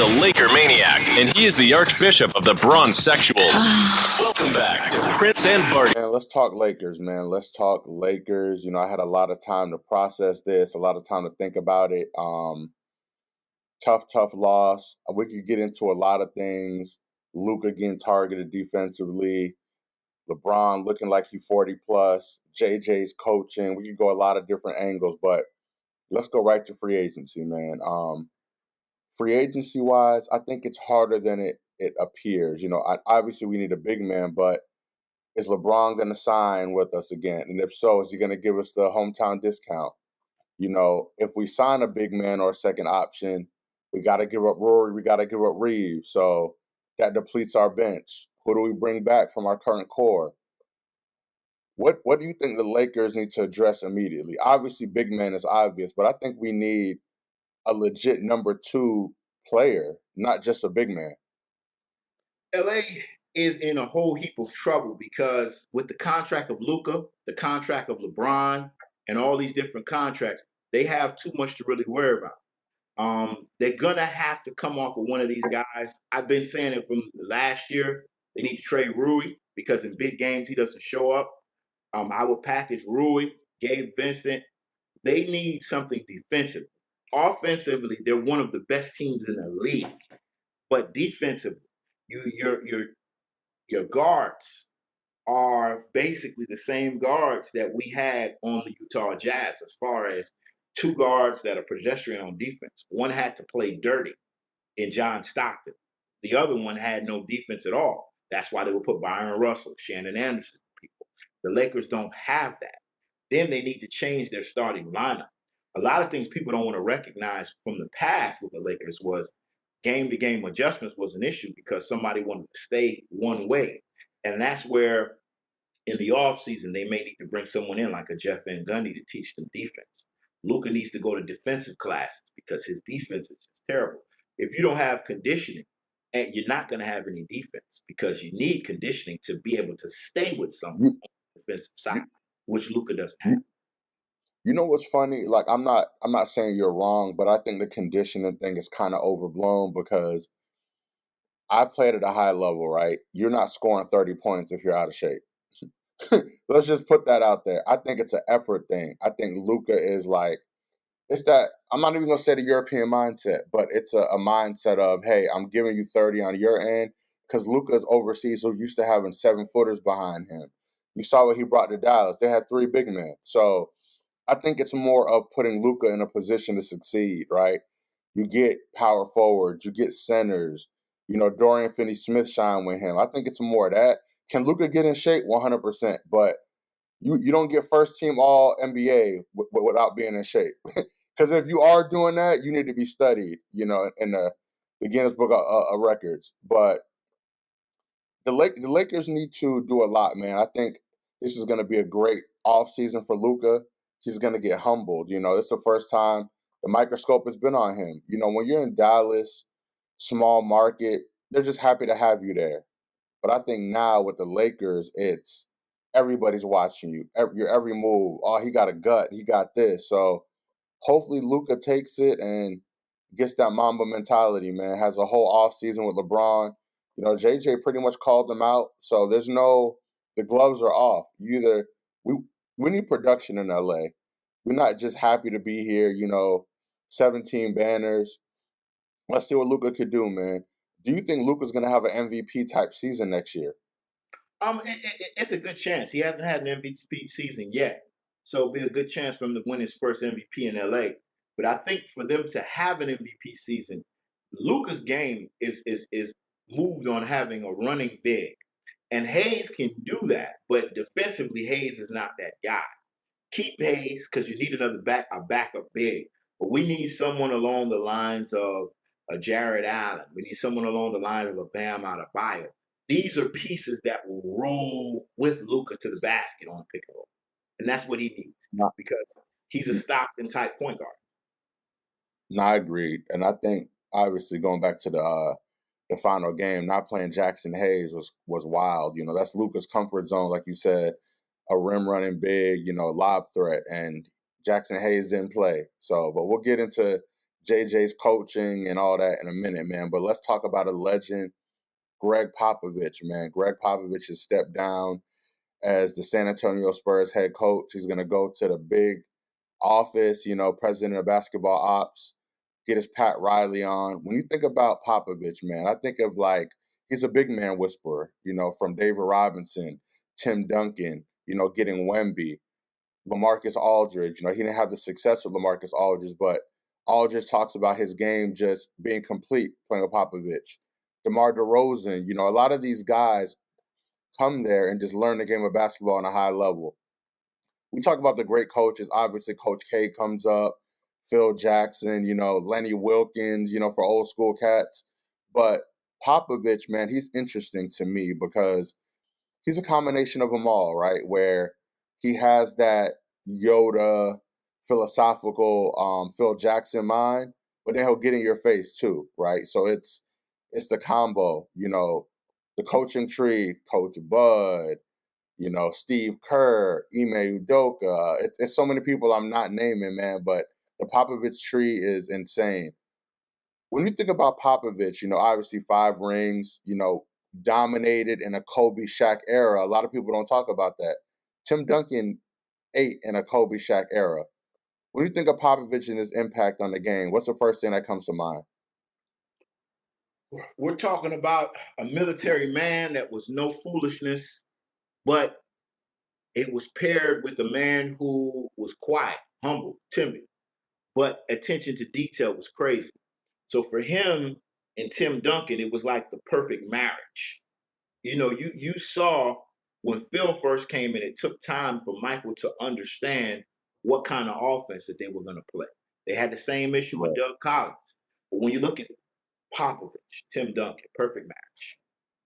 a Laker maniac, and he is the Archbishop of the Bronxexuals. Welcome back to Prince and Barty. Man, let's talk Lakers, man. Let's talk Lakers. I had a lot of time to process this, a lot of time to think about it. Tough loss. We could get into a lot of things. Luca getting targeted defensively. LeBron looking like he's 40 plus. JJ's coaching. We could go a lot of different angles, but let's go right to free agency, man. Free agency wise, I think it's harder than it appears. Obviously we need a big man, but is LeBron going to sign with us again? And if so, is he going to give us the hometown discount? If we sign a big man or a second option, we got to give up Rory, we got to give up Reeves. So that depletes our bench. Who do we bring back from our current core? What do you think the Lakers need to address immediately? Obviously, big man is obvious, but I think we need a legit number 2 player, not just a big man. LA is in a whole heap of trouble because with the contract of Luca, the contract of LeBron, and all these different contracts, they have too much to really worry about. They're going to have to come off of one of these guys. I've been saying it from last year. They need to trade Rui because in big games he doesn't show up. I would package Rui, Gabe Vincent. They need something defensive. Offensively, they're one of the best teams in the league. But defensively, your guards are basically the same guards that we had on the Utah Jazz as far as 2 guards that are pedestrian on defense. One had to play dirty in John Stockton. The other one had no defense at all. That's why they would put Byron Russell, Shannon Anderson, people. The Lakers don't have that. Then they need to change their starting lineup. A lot of things people don't want to recognize from the past with the Lakers was game-to-game adjustments was an issue because somebody wanted to stay one way. And that's where in the offseason they may need to bring someone in like a Jeff Van Gundy to teach them defense. Luca needs to go to defensive classes because his defense is just terrible. If you don't have conditioning, and you're not going to have any defense because you need conditioning to be able to stay with someone on the defensive side, which Luca doesn't have. You know what's funny? Like I'm not saying you're wrong, but I think the conditioning thing is kind of overblown because I played at a high level, right? You're not scoring 30 points if you're out of shape. Let's just put that out there. I think it's an effort thing. I think Luca is like, it's that, I'm not even going to say the European mindset, but it's a mindset of, hey, I'm giving you 30 on your end because Luca's overseas, so used to having 7-footers behind him. You saw what he brought to Dallas. They had 3 big men. So I think it's more of putting Luca in a position to succeed, right? You get power forwards, you get centers. Dorian Finney-Smith shine with him. I think it's more of that. Can Luca get in shape? 100%. But you don't get first team all NBA without being in shape. Because if you are doing that, you need to be studied, in the Guinness Book of Records. But the Lakers need to do a lot, man. I think this is going to be a great offseason for Luca. He's going to get humbled. This is the first time the microscope has been on him. When you're in Dallas, small market, they're just happy to have you there. But I think now with the Lakers, it's everybody's watching you. Your every move. Oh, he got a gut. He got this. So hopefully Luca takes it and gets that Mamba mentality, man. Has a whole offseason with LeBron. JJ pretty much called them out. So the gloves are off. We need production in LA. We're not just happy to be here, 17 banners. Let's see what Luca could do, man. Do you think Luca's going to have an MVP type season next year? It's a good chance. He hasn't had an MVP season yet. So it'll be a good chance for him to win his first MVP in LA. But I think for them to have an MVP season, Luca's game is moved on having a running big. And Hayes can do that, but defensively, Hayes is not that guy. Keep Hayes because you need a backup big. But we need someone along the lines of a Jared Allen. We need someone along the lines of a Bam Adebayo. These are pieces that will roll with Luca to the basket on pick and roll. And that's what he needs because he's a Stockton-type point guard. No, I agree. And I think, obviously, going back to the final game, not playing Jackson Hayes was wild. That's Luca's comfort zone, like you said, a rim running big, lob threat. And Jackson Hayes didn't play. So, but we'll get into JJ's coaching and all that in a minute, man. But let's talk about a legend, Greg Popovich, man. Greg Popovich has stepped down as the San Antonio Spurs head coach. He's going to go to the big office, president of basketball ops, get his Pat Riley on. When you think about Popovich, man, I think of he's a big man whisperer, from David Robinson, Tim Duncan, getting Wemby, LaMarcus Aldridge. He didn't have the success with LaMarcus Aldridge, but Aldridge talks about his game just being complete playing with Popovich. DeMar DeRozan, a lot of these guys come there and just learn the game of basketball on a high level. We talk about the great coaches. Obviously, Coach K comes up, Phil Jackson, Lenny Wilkins, for old school cats. But Popovich, man, he's interesting to me because he's a combination of them all, right? Where he has that Yoda philosophical Phil Jackson mind, but then he'll get in your face too, right? So it's the combo, the coaching tree, Coach Bud, Steve Kerr, Ime Udoka. It's so many people I'm not naming, man, but the Popovich tree is insane. When you think about Popovich, obviously 5 rings, dominated in a Kobe Shaq era. A lot of people don't talk about that. Tim Duncan 8 in a Kobe Shaq era. When you think of Popovich and his impact on the game, what's the first thing that comes to mind? We're talking about a military man that was no foolishness, but it was paired with a man who was quiet, humble, timid, but attention to detail was crazy. So for him and Tim Duncan, it was like the perfect marriage. You saw when Phil first came in, it took time for Michael to understand what kind of offense that they were going to play. They had the same issue with Doug Collins. But when you look at Popovich, Tim Duncan, perfect match.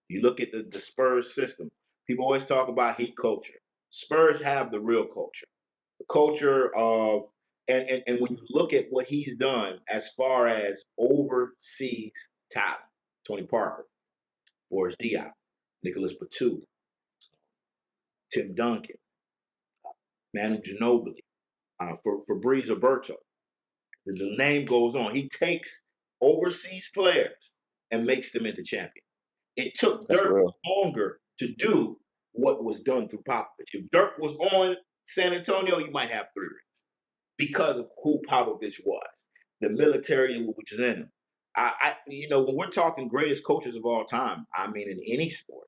You look at the Spurs system. People always talk about heat culture. Spurs have the real culture. The culture of and when you look at what he's done as far as overseas talent, Tony Parker, Boris Diaw, Nicholas Batum, Tim Duncan, Manu Ginobili, for Fabrice Alberto. The name goes on. He takes overseas players and makes them into champions. It took Dirk longer to do what was done through Popovich. If Dirk was on San Antonio, you might have 3 rings because of who Popovich was, the military which is in him. When we're talking greatest coaches of all time, I mean, in any sport,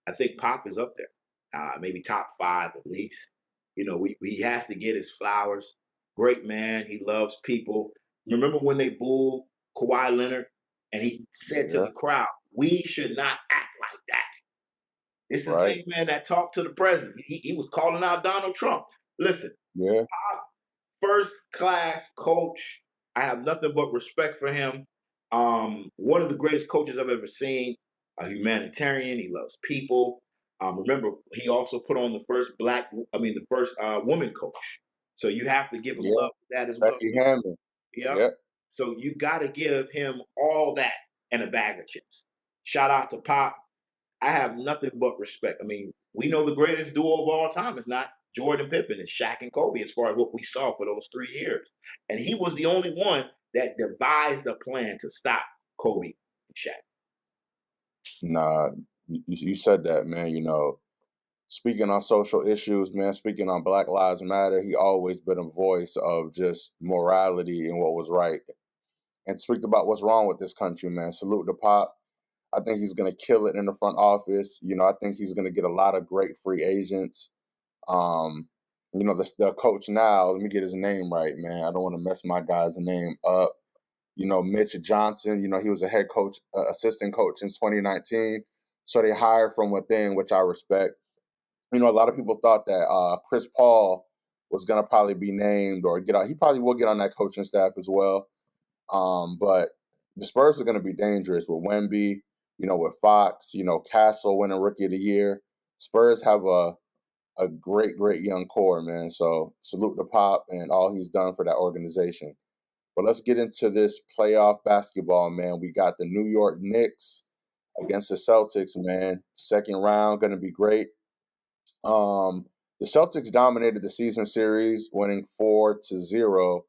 I think Pop is up there, maybe top 5 at least. He has to get his flowers. Great man. He loves people. Remember when they booed Kawhi Leonard and he said to the crowd, "We should not act like that." It's the same man that talked to the president. He was calling out Donald Trump. Listen, Pop, first class coach. I have nothing but respect for him. One of the greatest coaches I've ever seen. A humanitarian. He loves people. Remember, he also put on the first woman coach. So you have to give him love for that as well. Becky Hammond. Yep. So you got to give him all that and a bag of chips. Shout out to Pop. I have nothing but respect. I mean, we know the greatest duo of all time is not Jordan Pippen, it's Shaq and Kobe as far as what we saw for those 3 years. And he was the only one that devised a plan to stop Kobe and Shaq. Nah, you said that, man. Speaking on social issues, man, speaking on Black Lives Matter, he always been a voice of just morality and what was right. And speak about what's wrong with this country, man. Salute to Pop. I think he's going to kill it in the front office. I think he's going to get a lot of great free agents. The coach now, let me get his name right, man. I don't want to mess my guy's name up. Mitch Johnson, he was a head coach, assistant coach in 2019. So they hired from within, which I respect. A lot of people thought that Chris Paul was going to probably be named or get out. He probably will get on that coaching staff as well. But the Spurs are going to be dangerous with Wemby, with Fox, Castle winning Rookie of the Year. Spurs have a great, great young core, man. So salute to Pop and all he's done for that organization. But let's get into this playoff basketball, man. We got the New York Knicks against the Celtics, man. Second round, going to be great. The Celtics dominated the season series, winning 4-0.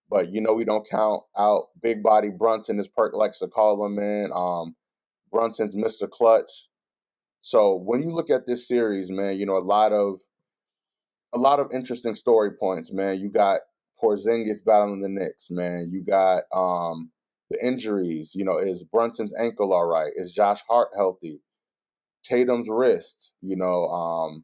But we don't count out big body Brunson, as Perk likes to call him, man. Brunson's Mr. Clutch. So when you look at this series, man, a lot of interesting story points, man. You got Porzingis battling the Knicks, man. You got the injuries. Is Brunson's ankle all right? Is Josh Hart healthy? Tatum's wrist. Jaylen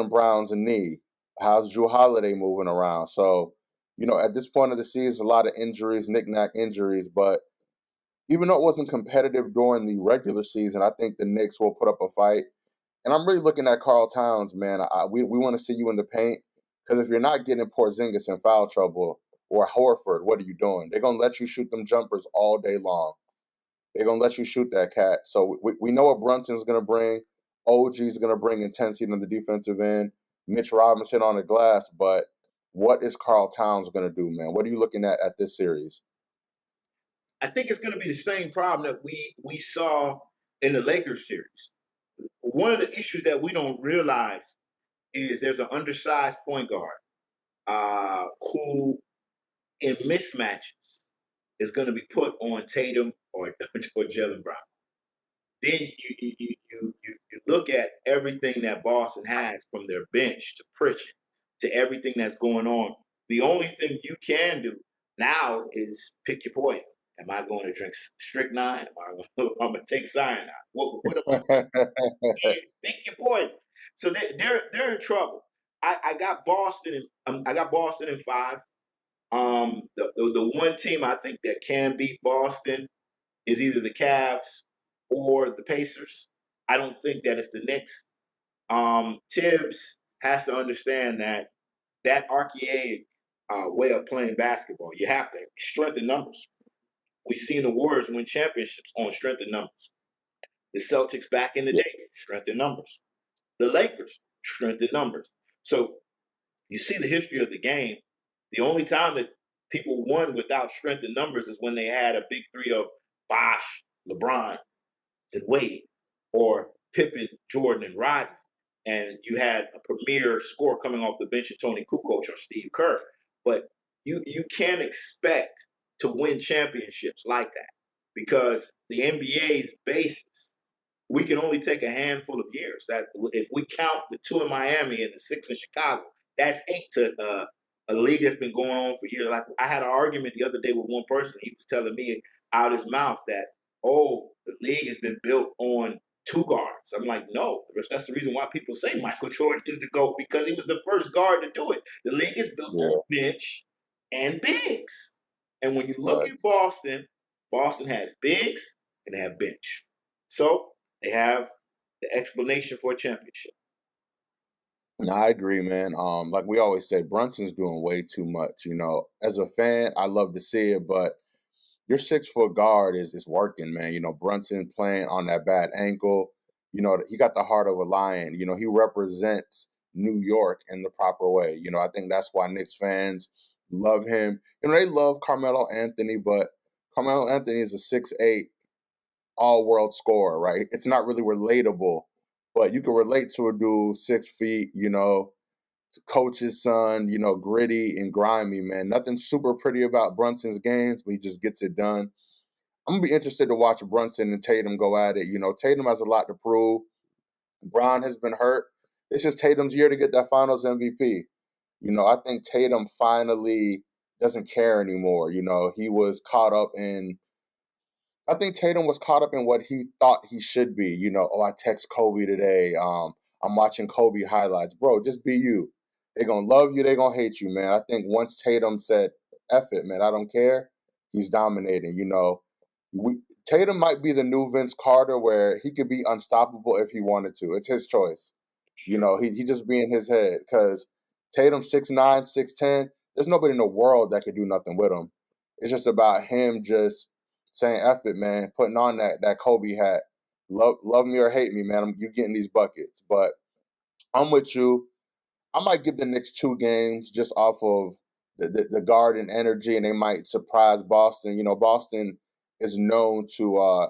Brown's knee. How's Drew Holiday moving around? So, at this point of the season, a lot of injuries, knick-knack injuries. But even though it wasn't competitive during the regular season, I think the Knicks will put up a fight. And I'm really looking at Karl Towns, man. We want to see you in the paint, because if you're not getting Porzingis in foul trouble or Horford, what are you doing? They're going to let you shoot them jumpers all day long. They're going to let you shoot that cat. So we know what Brunson's going to bring. OG's going to bring intensity on the defensive end. Mitch Robinson on the glass. But what is Karl Towns going to do, man? What are you looking at this series? I think it's going to be the same problem that we saw in the Lakers series. One of the issues that we don't realize is there's an undersized point guard who, in mismatches, is going to be put on Tatum or Jaylen Brown. Then you look at everything that Boston has, from their bench to Pritchard to everything that's going on. The only thing you can do now is pick your poison. Am I going to drink strychnine? I'm going to take cyanide? What am I taking? Pick your poison. So they're in trouble. I got Boston in 5. The one team I think that can beat Boston is either the Cavs or the Pacers. I don't think that it's the Knicks. Tibbs has to understand that archaic way of playing basketball. You have to strengthen numbers. We've seen the Warriors win championships on strength in numbers. The Celtics back in the day, strength in numbers. The Lakers, strength in numbers. So you see the history of the game. The only time that people won without strength in numbers is when they had a big three of Bosh, LeBron, and Wade, or Pippen, Jordan, and Rodney. And you had a premier scorer coming off the bench of Tony Kukoc or Steve Kerr. But you can't expect to win championships like that, because the NBA's basis, we can only take a handful of years. That if we count the 2 in Miami and the 6 in Chicago, that's 8 to a league that's been going on for years. Like, I had an argument the other day with one person. He was telling me out his mouth that, the league has been built on 2 guards. I'm like, no, that's the reason why people say Michael Jordan is the GOAT, because he was the first guard to do it. The league is built on bench and bigs. And when you look at Boston has bigs and they have bench. So they have the explanation for a championship. No, I agree, man. Like we always say, Brunson's doing way too much. As a fan, I love to see it, but your 6-foot guard is working, man. Brunson playing on that bad ankle. He got the heart of a lion. He represents New York in the proper way. I think that's why Knicks fans love him. They love Carmelo Anthony, but Carmelo Anthony is a 6'8" all-world scorer, right? It's not really relatable, but you can relate to a dude 6 feet, coach's son, gritty and grimy, man. Nothing super pretty about Brunson's games, but he just gets it done. I'm going to be interested to watch Brunson and Tatum go at it. Tatum has a lot to prove. Brown has been hurt. This is Tatum's year to get that finals MVP. I think Tatum finally doesn't care anymore. He was caught up in I think Tatum was caught up in what he thought he should be. I text Kobe today. I'm watching Kobe highlights. Bro, just be you. They're going to love you. They're going to hate you, man. I think once Tatum said, F it, man, I don't care, he's dominating. Tatum might be the new Vince Carter, where he could be unstoppable if he wanted to. It's his choice. He just be in his head, because Tatum 6'9", 6'10", there's nobody in the world that could do nothing with him. It's just about him just saying, F it, man, putting on that Kobe hat. Love me or hate me, man, you getting these buckets. But I'm with you. I might give the Knicks 2 games just off of the guard and energy, and they might surprise Boston. Boston is known to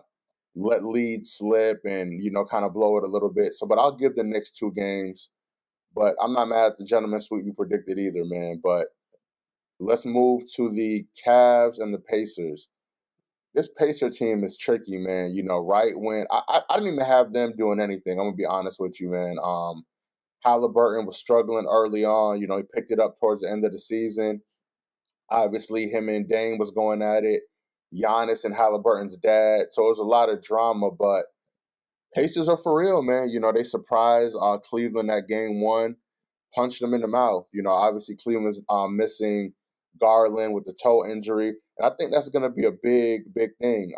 let leads slip and, kind of blow it a little bit. But I'll give the Knicks 2 games. But I'm not mad at the gentleman sweep you predicted either, man. But Let's move to the Cavs and the Pacers. This Pacer team is tricky, man. Right when I didn't even have them doing anything. I'm gonna be honest with you, man. Halliburton was struggling early on. He picked it up towards the end of the season. Obviously, him and Dame was going at it. Giannis and Halliburton's dad. So it was a lot of drama, but Pacers are for real, man. They surprised Cleveland at game one, punched them in the mouth. Obviously Cleveland's missing Garland with the toe injury. And I think that's going to be a big, big thing.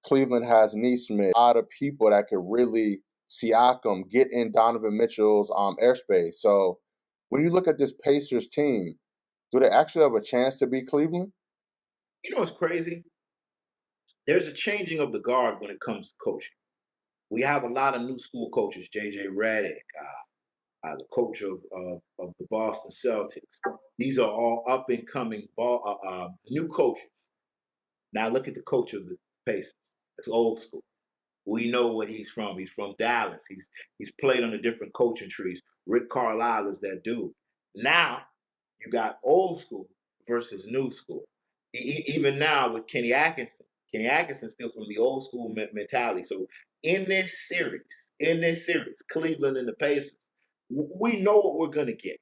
Cleveland has Neesmith, a lot of people that could really, Siakam, get in Donovan Mitchell's airspace. So when you look at this Pacers team, do they actually have a chance to beat Cleveland? You know what's crazy? There's a changing of the guard when it comes to coaching. We have a lot of new school coaches, J.J. Redick, the coach of the Boston Celtics. These are all up-and-coming new coaches. Now look at the coach of the Pacers. It's old school. We know what he's from. He's from Dallas. He's played under different coaching trees. Rick Carlisle is that dude. Now you got old school versus new school. Even now with Kenny Atkinson. Kenny Atkinson's still from the old school mentality. So in this series, Cleveland and the Pacers, we know what we're going to get.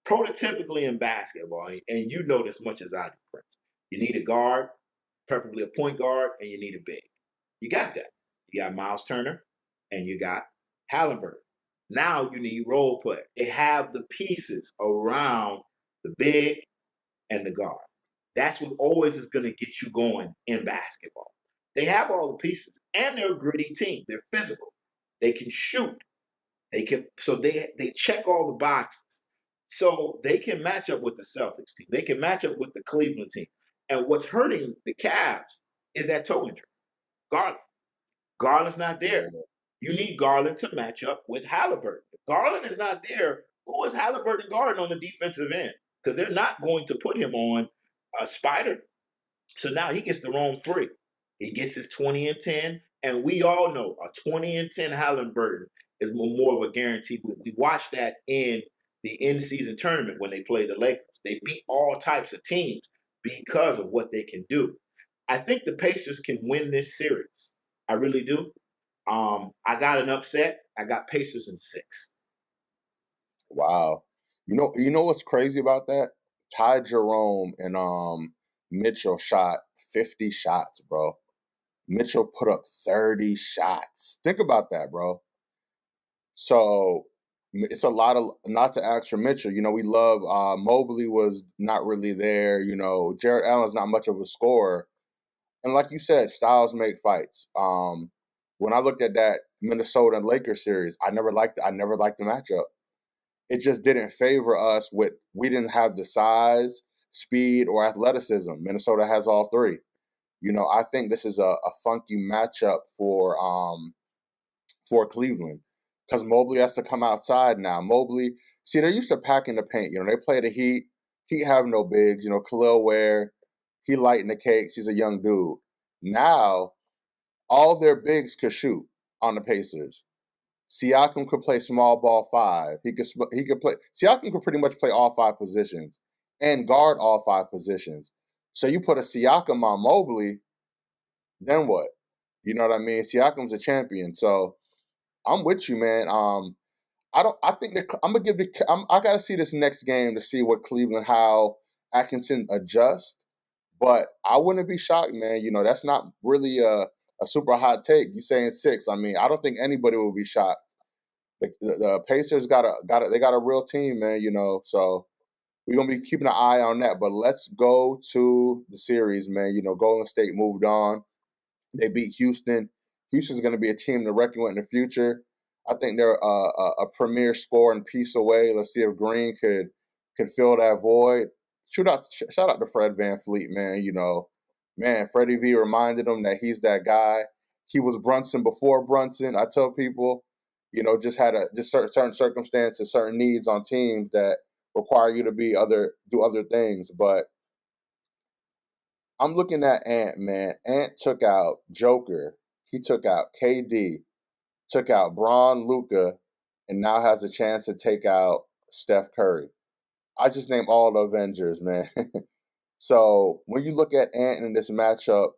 Prototypically in basketball, and you know this much as I do, Prince, you need a guard, preferably a point guard, and you need a big. You got that. You got Miles Turner, and you got Halliburton. Now you need role play. They have the pieces around the big and the guard. That's what always is going to get you going in basketball. They have all the pieces, and they're a gritty team. They're physical. They can shoot. They check all the boxes. So they can match up with the Celtics team. They can match up with the Cleveland team. And what's hurting the Cavs is that toe injury. Garland. Garland's not there. You need Garland to match up with Halliburton. If Garland is not there, who is Halliburton guarding on the defensive end? Because they're not going to put him on a spider. So now he gets to roam free. He gets his 20 and 10, and we all know a 20 and 10 Halliburton is more of a guarantee. We watched that in the in-season tournament when they played the Lakers. They beat all types of teams because of what they can do. I think the Pacers can win this series. I really do. I got an upset. I got Pacers in 6. Wow. You know what's crazy about that? Ty Jerome and Mitchell shot 50 shots, bro. Mitchell put up 30 shots. Think about that, bro. So it's a lot of, not to ask for Mitchell. We love Mobley was not really there. Jared Allen's not much of a scorer. And like you said, styles make fights. When I looked at that Minnesota and Lakers series, I never liked the matchup. It just didn't favor us we didn't have the size, speed, or athleticism. Minnesota has all three. I think this is a funky matchup for Cleveland because Mobley has to come outside now. Mobley, see, they're used to packing the paint. They play the Heat. Heat have no bigs. Khalil Ware, he lighting the cakes. He's a young dude. Now, all their bigs could shoot on the Pacers. Siakam could play small ball 5. He could play. Siakam could pretty much play all 5 positions and guard all 5 positions. So you put a Siakam on Mobley, then what? You know what I mean? Siakam's a champion. So I'm with you, man. I think that I'm gonna I gotta see this next game to see what Cleveland, how Atkinson adjusts. But I wouldn't be shocked, man. That's not really a super hot take. You saying 6? I mean, I don't think anybody will be shocked. The Pacers got a real team, man. So we're gonna be keeping an eye on that. But let's go to the series, man. Golden State moved on. They beat Houston. Houston's going to be a team to reckon with in the future. I think they're a premier scoring piece away. Let's see if Green could fill that void. Shout out to Fred VanVleet, man. Man, Freddie V reminded him that he's that guy. He was Brunson before Brunson. I tell people, just had certain circumstances, certain needs on teams that require you to do other things. But I'm looking at Ant, man. Ant took out Joker. He took out KD, took out Braun, Luca, and now has a chance to take out Steph Curry. I just named all the Avengers, man. So when you look at Ant in this matchup,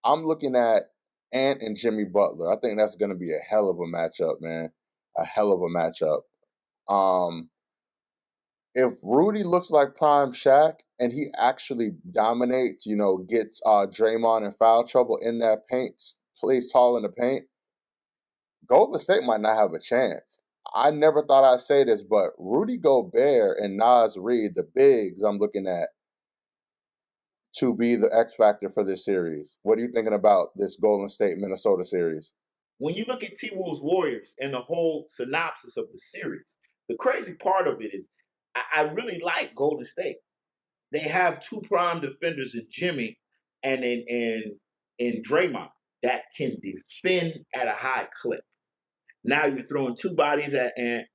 I'm looking at Ant and Jimmy Butler. I think that's going to be a hell of a matchup, man. A hell of a matchup. Um, if Rudy looks like prime Shaq and he actually dominates, gets Draymond in foul trouble in that paint, plays tall in the paint, Golden State might not have a chance. I never thought I'd say this, but Rudy Gobert and Naz Reid, the bigs I'm looking at to be the X factor for this series. What are you thinking about this Golden State Minnesota series? When you look at T-Wolves Warriors and the whole synopsis of the series, the crazy part of it is I really like Golden State. They have two prime defenders in Jimmy and in Draymond that can defend at a high clip. Now you're throwing two bodies at Ant.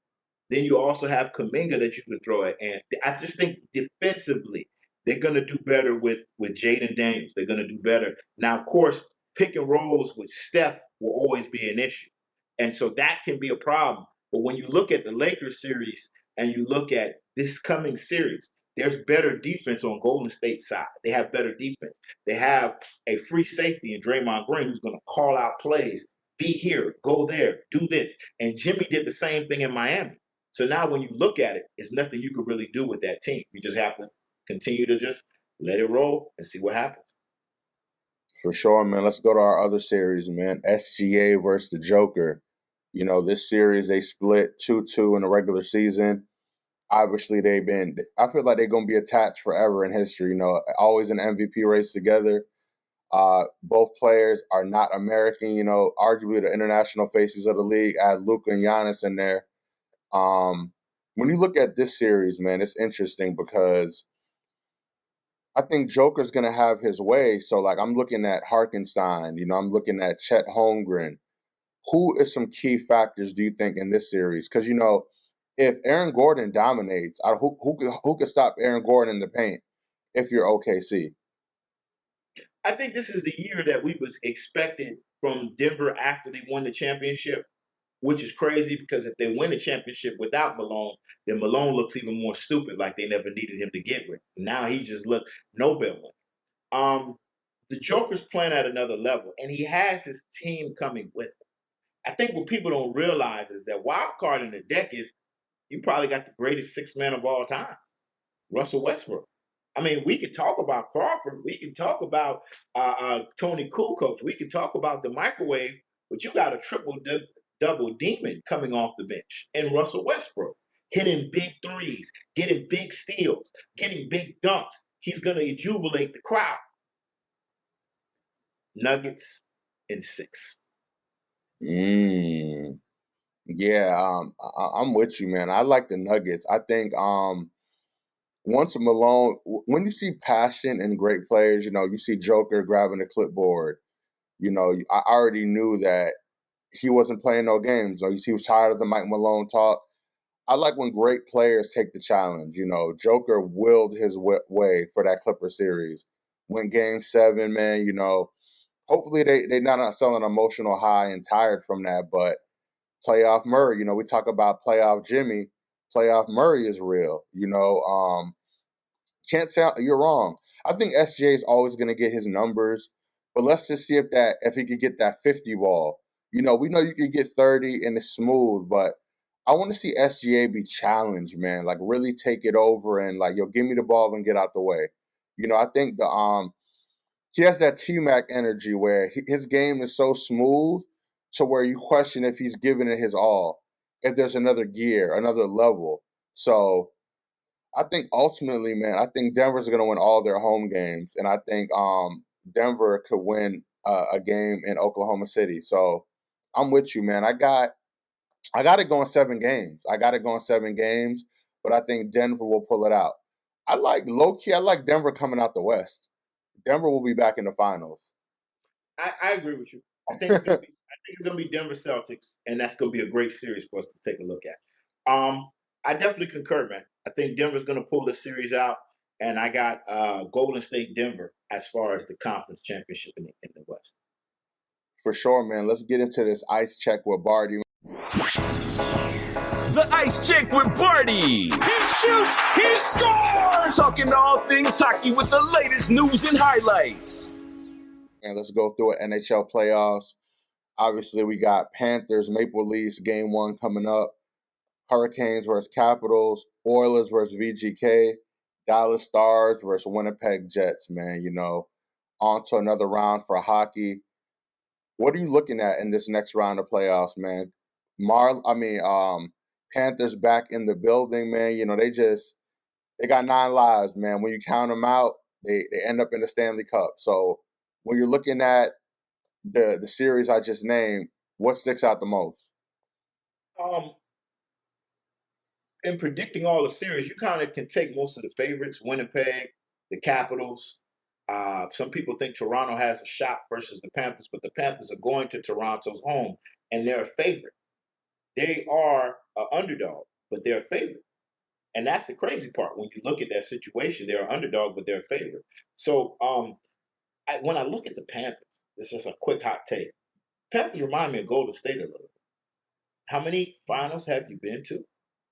Then you also have Kuminga that you can throw at Ant. I just think defensively they're going to do better with Jaden Daniels. They're going to do better. Now, of course, pick and rolls with Steph will always be an issue. And so that can be a problem. But when you look at the Lakers series and you look at this coming series, there's better defense on Golden State's side. They have better defense. They have a free safety in Draymond Green who's going to call out plays. Be here, go there, do this. And Jimmy did the same thing in Miami. So now when you look at it, it's nothing you can really do with that team. You just have to continue to just let it roll and see what happens. For sure, man. Let's go to our other series, man. SGA versus the Joker. This series, they split 2-2 in the regular season. Obviously, I feel like they're going to be attached forever in history, always an MVP race together. Both players are not American, arguably the international faces of the league. Add Luca and Giannis in there. When you look at this series, man, it's interesting because I think Joker's going to have his way. So, I'm looking at Harkenstein, I'm looking at Chet Holmgren. Who is some key factors, do you think, in this series? Because, if Aaron Gordon dominates, who could stop Aaron Gordon in the paint if you're OKC? I think this is the year that we was expected from Denver after they won the championship, which is crazy because if they win the championship without Malone, then Malone looks even more stupid, like they never needed him to get with. Now he just looked Nobel winner. The Joker's playing at another level, and he has his team coming with him. I think what people don't realize is that wild card in the deck is you probably got the greatest sixth man of all time, Russell Westbrook. I mean, we could talk about Crawford. We can talk about Tony Kukoc. We can talk about the microwave, but you got a triple-double demon coming off the bench in Russell Westbrook, hitting big threes, getting big steals, getting big dunks. He's going to jubilate the crowd. Nuggets in 6. Yeah, I'm with you, man. I like the Nuggets. I think once Malone, when you see passion in great players, you see Joker grabbing the clipboard. I already knew that he wasn't playing no games. He was tired of the Mike Malone talk. I like when great players take the challenge. Joker willed his way for that Clipper series. Went Game 7, man. Hopefully they're not selling an emotional high and tired from that, but playoff Murray, we talk about playoff Jimmy. Playoff Murray is real. Can't say you're wrong. I think SGA is always going to get his numbers, but let's just see if he could get that 50 ball. We know you could get 30 and it's smooth, but I want to see SGA be challenged, man. Like really take it over and give me the ball and get out the way. I think he has that T-Mac energy where his game is so smooth to where you question if he's giving it his all, if there's another gear, another level. So I think ultimately, man, I think Denver's going to win all their home games, and I think Denver could win a game in Oklahoma City. So I'm with you, man. I got it going 7 games. But I think Denver will pull it out. I like Denver coming out the West. Denver will be back in the finals. I agree with you. I think it's gonna be Denver Celtics, and that's gonna be a great series for us to take a look at. I definitely concur, man. I think Denver's gonna pull this series out, and I got Golden State Denver as far as the conference championship in the West. For sure, man. Let's get into this ice check with Barty. The Ice Chick with Barty. He shoots, he scores! Talking all things hockey with the latest news and highlights. And let's go through it. NHL playoffs. Obviously, we got Panthers, Maple Leafs, game 1 coming up. Hurricanes versus Capitals, Oilers versus VGK, Dallas Stars versus Winnipeg Jets, man. You know, on to another round for hockey. What are you looking at in this next round of playoffs, man? Panthers back in the building, man. You know, they got 9 lives, man. When you count them out, they end up in the Stanley Cup. So when you're looking at the series I just named, what sticks out the most? In predicting all the series, you kind of can take most of the favorites, Winnipeg, the Capitals. Some people think Toronto has a shot versus the Panthers, but the Panthers are going to Toronto's home, and they're a favorite. They are an underdog, but they're a favorite. And that's the crazy part. When you look at that situation, they're an underdog, but they're a favorite. So when I look at the Panthers, this is a quick hot take. Panthers remind me of Golden State a little bit. How many finals have you been to?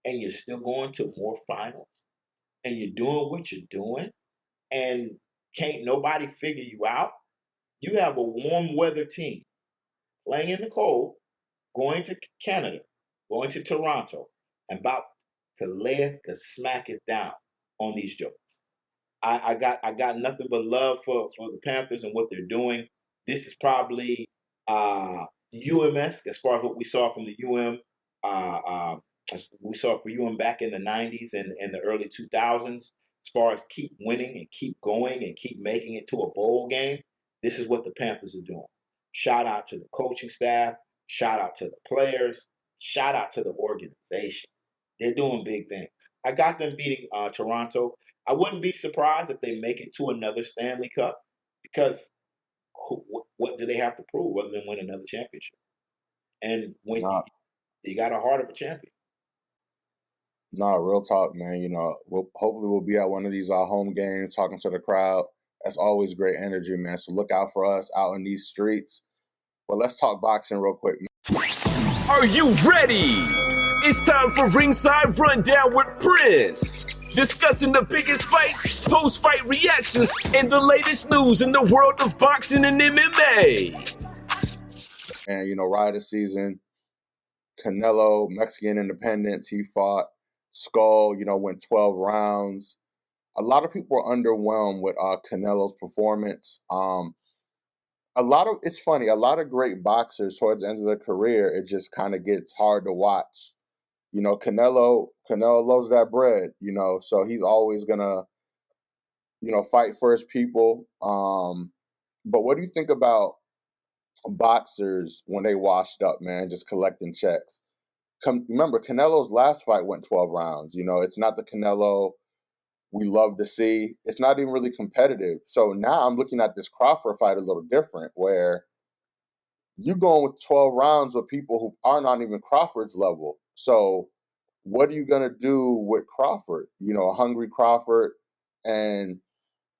And you're still going to more finals? And you're doing what you're doing? And can't nobody figure you out? You have a warm weather team playing in the cold, going to Canada, going to Toronto, and about to smack it down on these jokers. I got nothing but love for the Panthers and what they're doing. This is probably UM-esque as far as what we saw from the UM. As we saw for UM back in the 90s and the early 2000s. As far as keep winning and keep going and keep making it to a bowl game, this is what the Panthers are doing. Shout out to the coaching staff. Shout out to the players. Shout out to the organization. They're doing big things. I got them beating Toronto. I wouldn't be surprised if they make it to another Stanley Cup because what do they have to prove other than win another championship? And when you got a heart of a champion. No, real talk, man. You know, hopefully we'll be at one of these home games talking to the crowd. That's always great energy, man. So look out for us out in these streets. But let's talk boxing real quick, man. Are you ready? It's time for Ringside Rundown with Prince. Discussing the biggest fights, post-fight reactions, and the latest news in the world of boxing and MMA. And, you know, Ryder season, Canelo, Mexican independence, he fought. Skull, you know, went 12 rounds. A lot of people are underwhelmed with Canelo's performance. It's funny, a lot of great boxers towards the end of their career, it just kind of gets hard to watch. You know, Canelo loves that bread, you know, so he's always gonna, you know, fight for his people. But what do you think about boxers when they washed up, man, just collecting checks? Remember, Canelo's last fight went 12 rounds. You know, it's not the Canelo we love to see. It's not even really competitive. So now I'm looking at this Crawford fight a little different, where you're going with 12 rounds with people who are not even Crawford's level. So what are you going to do with Crawford? You know, a hungry Crawford. And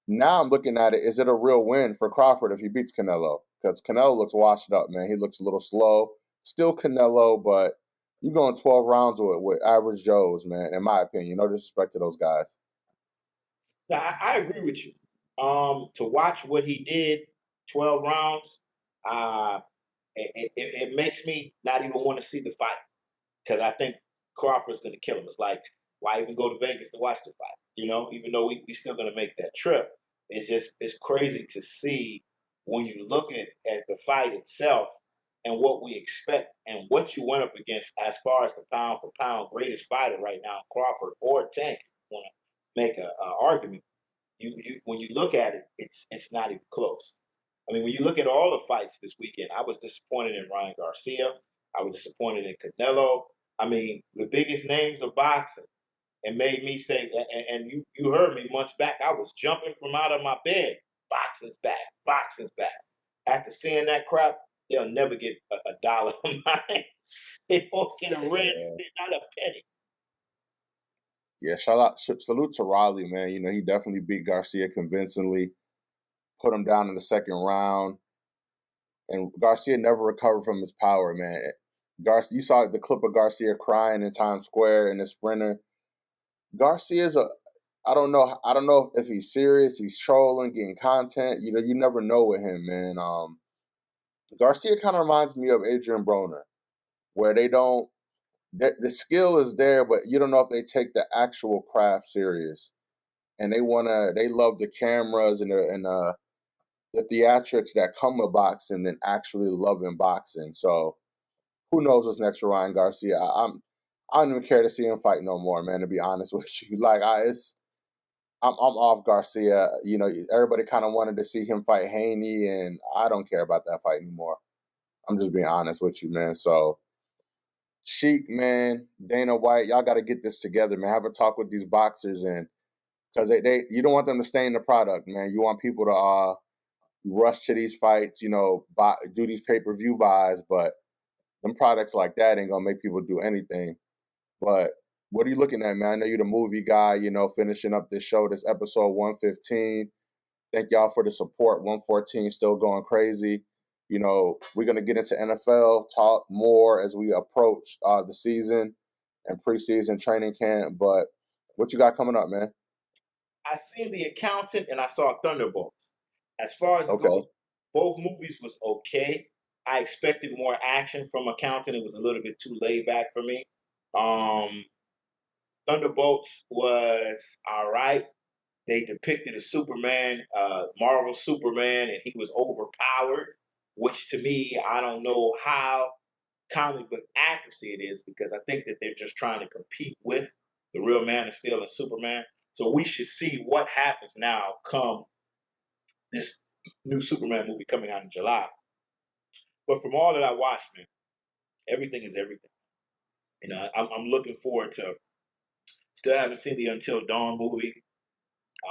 now I'm looking at it, is it a real win for Crawford if he beats Canelo? Because Canelo looks washed up, man. He looks a little slow. Still Canelo, but you're going 12 rounds with average Joes, man, in my opinion. No disrespect to those guys. Now, I agree with you. To watch what he did, 12 rounds, it makes me not even want to see the fight because I think Crawford's going to kill him. It's like, why even go to Vegas to watch the fight? You know, even though we still going to make that trip, it's crazy to see when you look at the fight itself and what we expect and what you went up against as far as the pound for pound greatest fighter right now, Crawford or Tank. Want to make an argument? When you look at it, it's not even close. I mean, when you look at all the fights this weekend, I was disappointed in Ryan Garcia. I was disappointed in Canelo. I mean, the biggest names of boxing. And made me say, and you heard me months back, I was jumping from out of my bed. Boxing's back. Boxing's back. After seeing that crap, they'll never get a dollar of mine. They won't get a red cent, not a penny. Yeah, salute to Riley, man. You know, he definitely beat Garcia convincingly, put him down in the second round. And Garcia never recovered from his power, man. Garcia, you saw the clip of Garcia crying in Times Square in the sprinter. Garcia's I don't know. I don't know if he's serious. He's trolling, getting content. You know, you never know with him, man. Garcia kind of reminds me of Adrian Broner, where they don't. The skill is there, but you don't know if they take the actual craft serious. And they love the cameras and the theatrics that come with boxing than actually loving boxing. So who knows what's next for Ryan Garcia? I don't even care to see him fight no more, man. To be honest with you, like I'm off Garcia. You know, everybody kind of wanted to see him fight Haney, and I don't care about that fight anymore. I'm just being honest with you, man. So, Sheik, man, Dana White, y'all got to get this together, man. Have a talk with these boxers, and because you don't want them to stain the product, man. You want people to rush to these fights, you know, do these pay-per-view buys, but them products like that ain't gonna make people do anything. But what are you looking at, man? I know you're the movie guy, you know, finishing up this show, this episode 115. Thank y'all for the support. 114 still going crazy. You know, we're going to get into NFL talk more as we approach the season and preseason training camp. But what you got coming up, man? I seen The Accountant and I saw Thunderbolts. As far as it Okay. goes, both movies was okay. I expected more action from Accountant. It was a little bit too laid back for me. Thunderbolts was all right. They depicted a Superman, Marvel Superman, and he was overpowered, which to me, I don't know how comic book accuracy it is, because I think that they're just trying to compete with the real Man of Steel and Superman. So we should see what happens now come this new Superman movie coming out in July. But from all that I watched, man, everything is everything. You know, I'm looking forward to. Still haven't seen the Until Dawn movie.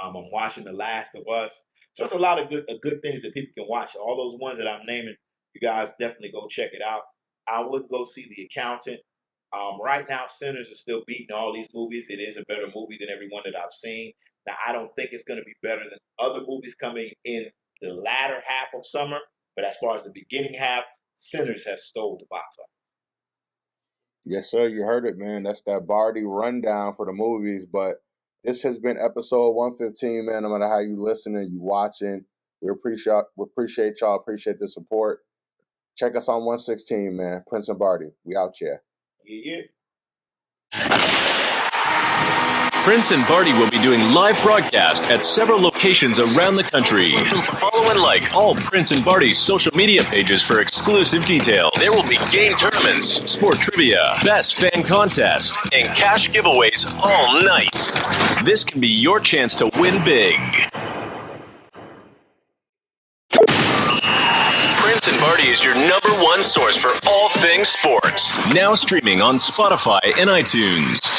I'm watching The Last of Us. So it's a lot of good things that people can watch. All those ones that I'm naming, you guys definitely go check it out. I would go see The Accountant. Right now, Sinners is still beating all these movies. It is a better movie than every one that I've seen. Now, I don't think it's going to be better than other movies coming in the latter half of summer. But as far as the beginning half, Sinners has stole the box office. Yes, sir. You heard it, man. That's that Barty rundown for the movies. But this has been episode 115, man. No matter how you listening, you watching, we appreciate y'all. Appreciate the support. Check us on 116, man. Prince and Barty. We out here. Yeah. Prince and Barty will be doing live broadcast at several locations around the country. Follow and like all Prince and Barty's social media pages for exclusive details. There will be game tournaments, sport trivia, best fan contest, and cash giveaways all night. This can be your chance to win big. Prince and Barty is your #1 source for all things sports. Now streaming on Spotify and iTunes.